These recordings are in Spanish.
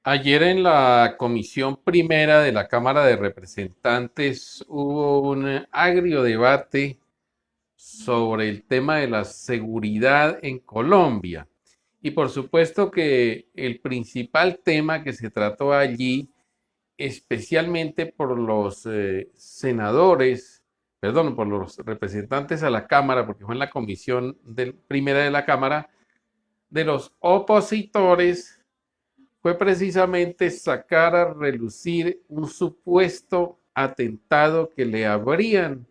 Ayer en la comisión primera de la Cámara de Representantes hubo un agrio debate sobre el tema de la seguridad en Colombia. Y por supuesto que el principal tema que se trató allí, especialmente por los senadores, perdón, por los representantes a la Cámara, porque fue en la comisión primera de la Cámara, de los opositores fue precisamente sacar a relucir un supuesto atentado que le habrían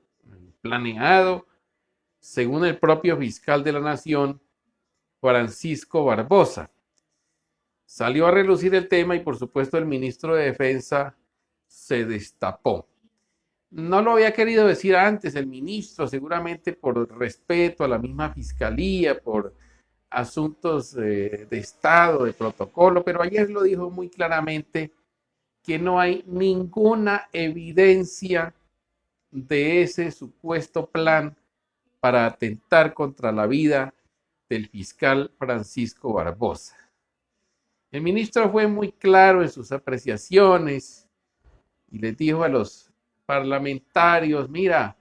planeado, según el propio fiscal de la Nación, Francisco Barbosa. Salió a relucir el tema y por supuesto el ministro de Defensa se destapó. No lo había querido decir antes el ministro, seguramente por respeto a la misma fiscalía, por asuntos de Estado, de protocolo, pero ayer lo dijo muy claramente que no hay ninguna evidencia de ese supuesto plan para atentar contra la vida del fiscal Francisco Barbosa. El ministro fue muy claro en sus apreciaciones y les dijo a los parlamentarios, mira,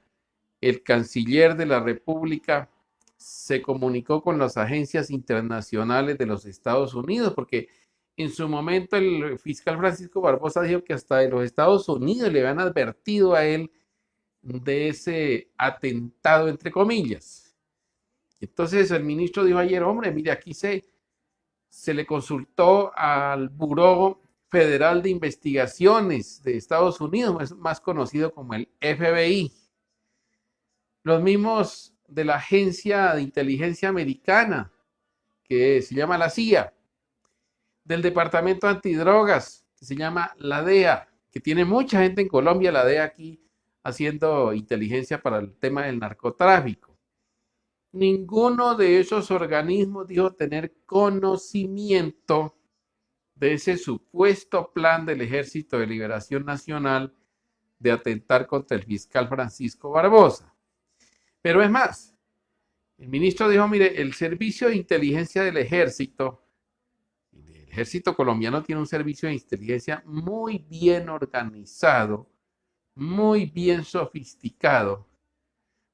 el canciller de la República se comunicó con las agencias internacionales de los Estados Unidos, porque en su momento el fiscal Francisco Barbosa dijo que hasta de los Estados Unidos le habían advertido a él de ese atentado, entre comillas. Entonces el ministro dijo ayer, hombre, mire, aquí se le consultó al Buró Federal de Investigaciones de Estados Unidos, más conocido como el FBI. Los mismos de la Agencia de Inteligencia Americana, que se llama la CIA, del Departamento Antidrogas, que se llama la DEA, que tiene mucha gente en Colombia, la DEA aquí haciendo inteligencia para el tema del narcotráfico. Ninguno de esos organismos dijo tener conocimiento de ese supuesto plan del Ejército de Liberación Nacional de atentar contra el fiscal Francisco Barbosa. Pero es más, el ministro dijo, mire, el servicio de inteligencia del ejército, el ejército colombiano tiene un servicio de inteligencia muy bien organizado, muy bien sofisticado,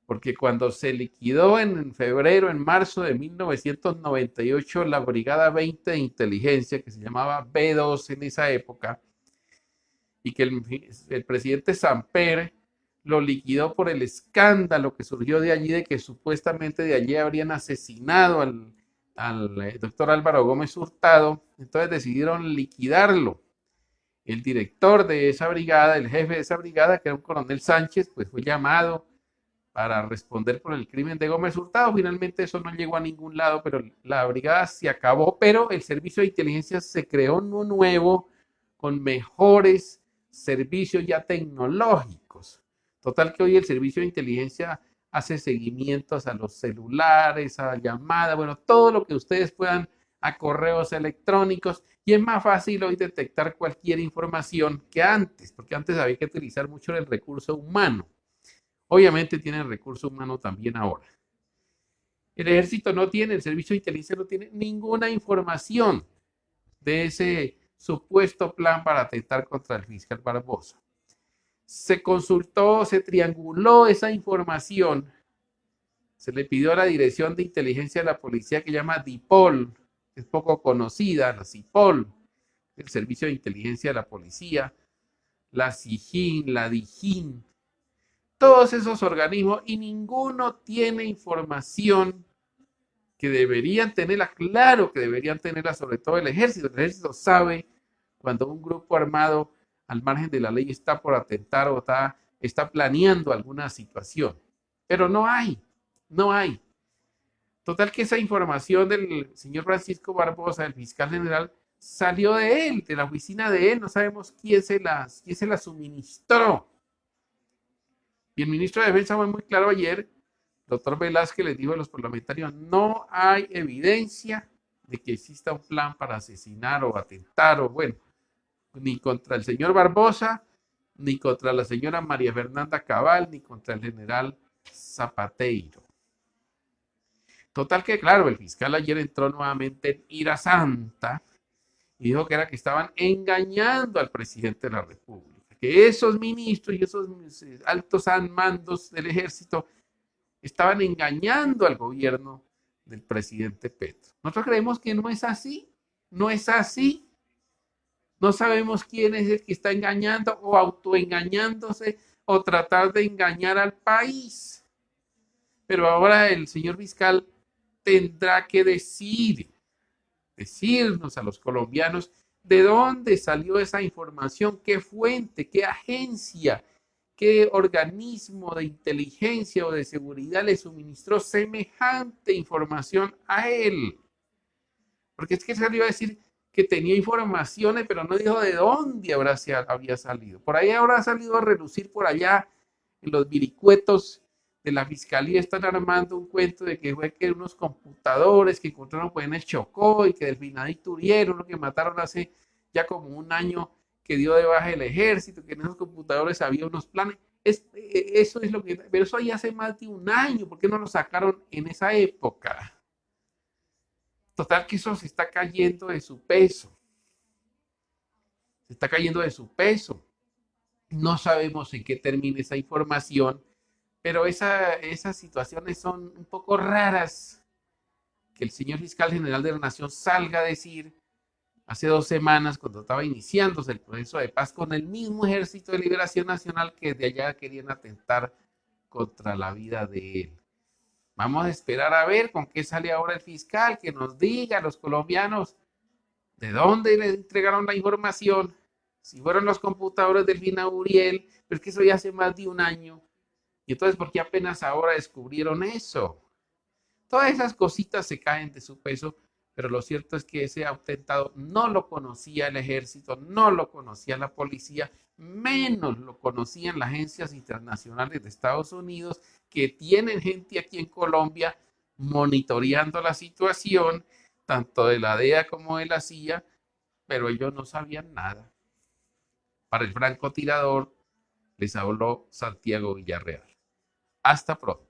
porque cuando se liquidó en febrero, en marzo de 1998, la Brigada 20 de Inteligencia, que se llamaba B2 en esa época, y que el presidente Samper lo liquidó por el escándalo que surgió de allí, de que supuestamente de allí habrían asesinado al doctor Álvaro Gómez Hurtado. Entonces decidieron liquidarlo. El director de esa brigada, el jefe de esa brigada, que era un coronel Sánchez, pues fue llamado para responder por el crimen de Gómez Hurtado. Finalmente eso no llegó a ningún lado, pero la brigada se acabó, pero el servicio de inteligencia se creó uno nuevo con mejores servicios ya tecnológicos. Total que hoy el servicio de inteligencia hace seguimientos a los celulares, a llamadas, bueno, todo lo que ustedes puedan, a correos electrónicos, y es más fácil hoy detectar cualquier información que antes, porque antes había que utilizar mucho el recurso humano. Obviamente tiene el recurso humano también ahora. El ejército no tiene, el servicio de inteligencia no tiene ninguna información de ese supuesto plan para atentar contra el fiscal Barbosa. Se consultó, se trianguló esa información, se le pidió a la Dirección de Inteligencia de la Policía, que llama DIPOL, que es poco conocida, la CIPOL, el Servicio de Inteligencia de la Policía, la SIJIN, la DIJIN, todos esos organismos, y ninguno tiene información que deberían tenerla, claro que deberían tenerla, sobre todo el ejército. El ejército sabe cuando un grupo armado al margen de la ley está por atentar o está planeando alguna situación. Pero no hay, no hay. Total que esa información del señor Francisco Barbosa, el fiscal general, salió de él, de la oficina de él, no sabemos quién se la suministró. Y el ministro de Defensa fue muy claro ayer, doctor Velázquez les dijo a los parlamentarios, no hay evidencia de que exista un plan para asesinar o atentar o bueno, ni contra el señor Barbosa, ni contra la señora María Fernanda Cabal, ni contra el general Zapateiro. Total que claro, el fiscal ayer entró nuevamente en ira santa y dijo que era que estaban engañando al presidente de la República, que esos ministros y esos altos mandos del ejército estaban engañando al gobierno del presidente Petro. Nosotros creemos que no es así, no es así. No sabemos quién es el que está engañando o autoengañándose o tratar de engañar al país. Pero ahora el señor fiscal tendrá que decirnos a los colombianos de dónde salió esa información, qué fuente, qué agencia, qué organismo de inteligencia o de seguridad le suministró semejante información a él. Porque es que salió a decir que tenía informaciones, pero no dijo de dónde había salido. Por ahí habrá salido a relucir por allá en los viricuetos de la fiscalía. Están armando un cuento de que fue que unos computadores que encontraron pues en el Chocó y que Delfinadito Uriel, uno que mataron hace ya como un año, que dio de baja el ejército, que en esos computadores había unos planes. Eso es lo que, pero eso ya hace más de un año. ¿Por qué no lo sacaron en esa época? Total que eso se está cayendo de su peso. Se está cayendo de su peso. No sabemos en qué termina esa información, pero esas situaciones son un poco raras. Que el señor fiscal general de la Nación salga a decir hace 2 semanas, cuando estaba iniciándose el proceso de paz con el mismo Ejército de Liberación Nacional, que de allá querían atentar contra la vida de él. Vamos a esperar a ver con qué sale ahora el fiscal, que nos diga a los colombianos de dónde le entregaron la información, si fueron los computadores del Delfina Uriel, pero es que eso ya hace más de un año. Y entonces, ¿por qué apenas ahora descubrieron eso? Todas esas cositas se caen de su peso, pero lo cierto es que ese atentado no lo conocía el ejército, no lo conocía la policía, menos lo conocían las agencias internacionales de Estados Unidos, que tienen gente aquí en Colombia monitoreando la situación, tanto de la DEA como de la CIA, pero ellos no sabían nada. Para el francotirador les habló Santiago Villarreal. Hasta pronto.